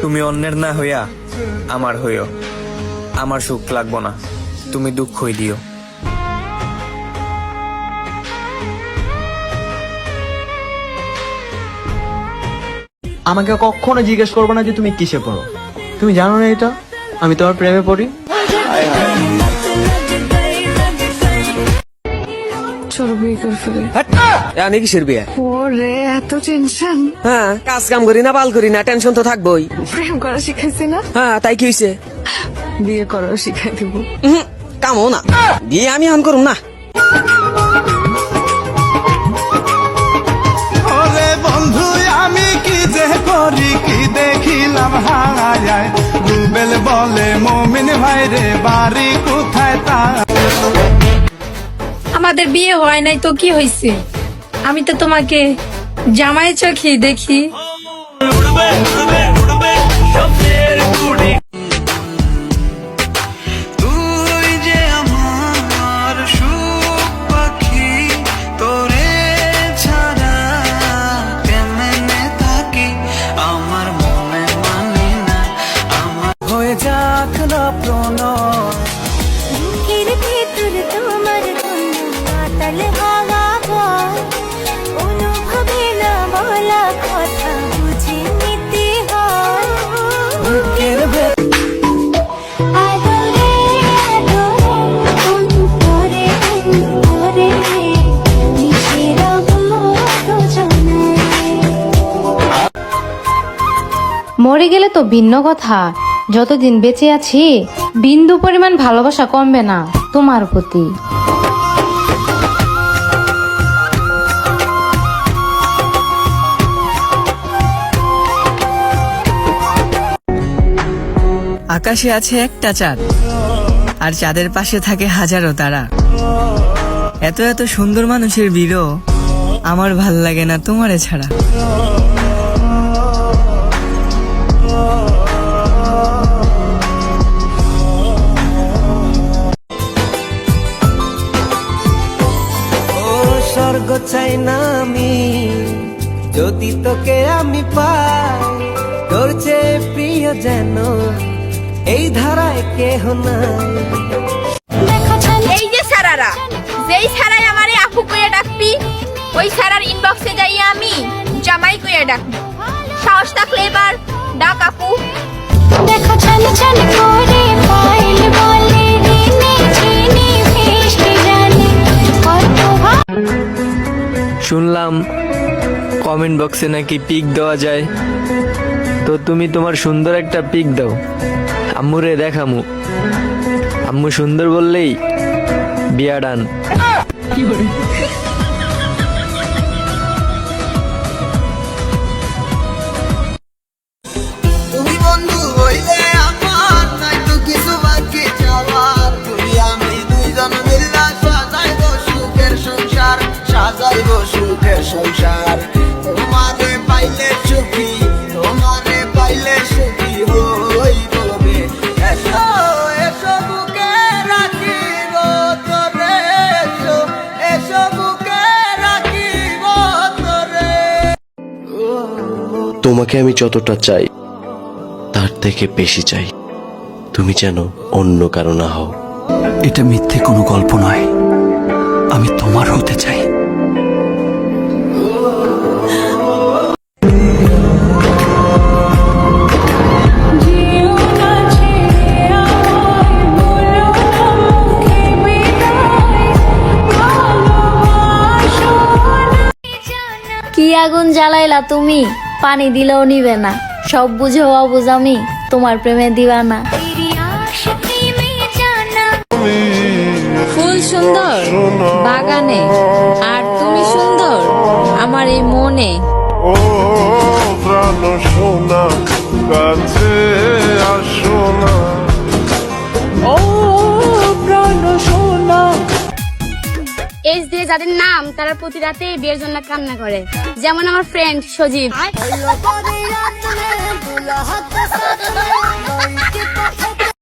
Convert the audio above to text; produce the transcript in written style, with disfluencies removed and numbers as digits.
তুমি অন্যের না হইয়া আমার হইও। আমার সুখ লাগবো না, তুমি দুঃখই দিও। আমাকে কখনো জিজ্ঞেস করবে না যে তুমি কিসে পড়ো। তুমি জানো না এটা আমি তোমার প্রেমে পড়ি। চলো বিয়ে করে ফেলে। আমি কিসের বিয়ে? ওরে এত টেনশন। হ্যাঁ, কাজ কাম করি না, বাল করি না, টেনশন তো থাকবোই। প্রেম করা শিখাইছি না? হ্যাঁ, তাই কি হয়েছে? বিয়ে করাও শিখাই দিব। কামও না, বিয়ে আমি এখন করুম না। বন্ধু আমি কি যে করি, কি দেখিলাম হারায়। রুবেল বলে মমিন ভাইরে বাড়ি কোথায় তা। আমাদের বিয়ে হয় নাই তো কি হয়েছে? আমি তো তোমাকে জামাই চোখে দেখি। তুই যে আমার সুখ পাখি, তোরে ছাড়া কেমনে থাকি, আমার মনে মানে না। আমার হয়ে যাক না প্রণয়। বুকের ভেতর তোমার মাতাল হাওয়া বয়, অনুভবে না বলা কথা বুঝে নিতে হয়। বুকের আদরে আদরে অন্তরে অন্তরে মিশে রবো দুজনে। মরে গেলে তো ভিন্ন কথা, যতদিন বেঁচে আছি বিন্দু পরিমাণ ভালোবাসা কমবে না তোমার প্রতি। আকাশে আছে একটা চাঁদ, আর চাঁদের পাশে থাকে হাজারো তারা। এত এত সুন্দর মানুষের বিরহ আমার ভাল লাগে না তোমারে ছাড়া। স্বর্গ চাই না আমি, যদি তোকে আমি পাই, তোর চেয়ে প্রিয় যেন এই ধারায় কেহ নাই। এই যে সারারা, যেই সারাই আমারে আপু কইয়া ডাকবি, ওই সারার ইনবক্সে যাইয়া আমি জামাই কইয়া ডাকবি। সাহস থাকলে এবার ডাক আপু। দেখো ছল ছল করে ফাইল বলে রিনে চিনি ফিস্ট জানে কত। শুনলাম কমেন্ট বক্সে নাকি পিক দেওয়া যায়, তো তুমি তোমার সুন্দর একটা পিক দাও, আম্মুরে দেখামু। আম্মু সুন্দর বললেই বিয়া ডান। তুমি বন্ধু হইলে আমার নাই তো কিছু বাকি যাওয়ার। তুমি আমি দুইজন মিল্লা সাজাইব সুখের সংসার, সাজাইব সুখের সংসার। তোমারে পাইলে সুখী, তোমারে পাইলে সুখী হইব রে। এসো এসো বুকে রাখিব তোরে, এসো এসো বুকে রাখিব তোরে। তোমাকে আমি যতটা চাই তার থেকে বেশি চাই, তুমি যেন অন্য কারো না হও। এটা মিথ্যে কোনো গল্প নয়, আমি তোমার হতে চাই। কি আগুন জ্বালাইলা তুমি, পানি দিলেও নিবে না। সব বুঝে অবুঝ আমি তোমার প্রেমে দিওয়ানা। ফুল সুন্দর বাগানে, আর তুমি সুন্দর আমার এই মনে। ও প্রাণ সোনা কাছে আসো না, ও প্রাণ সোনা। এজ দিয়ে যাদের নাম তারা প্রতি রাতে বিয়ের জন্য কান্না করে, যেমন আমার ফ্রেন্ড সজীব।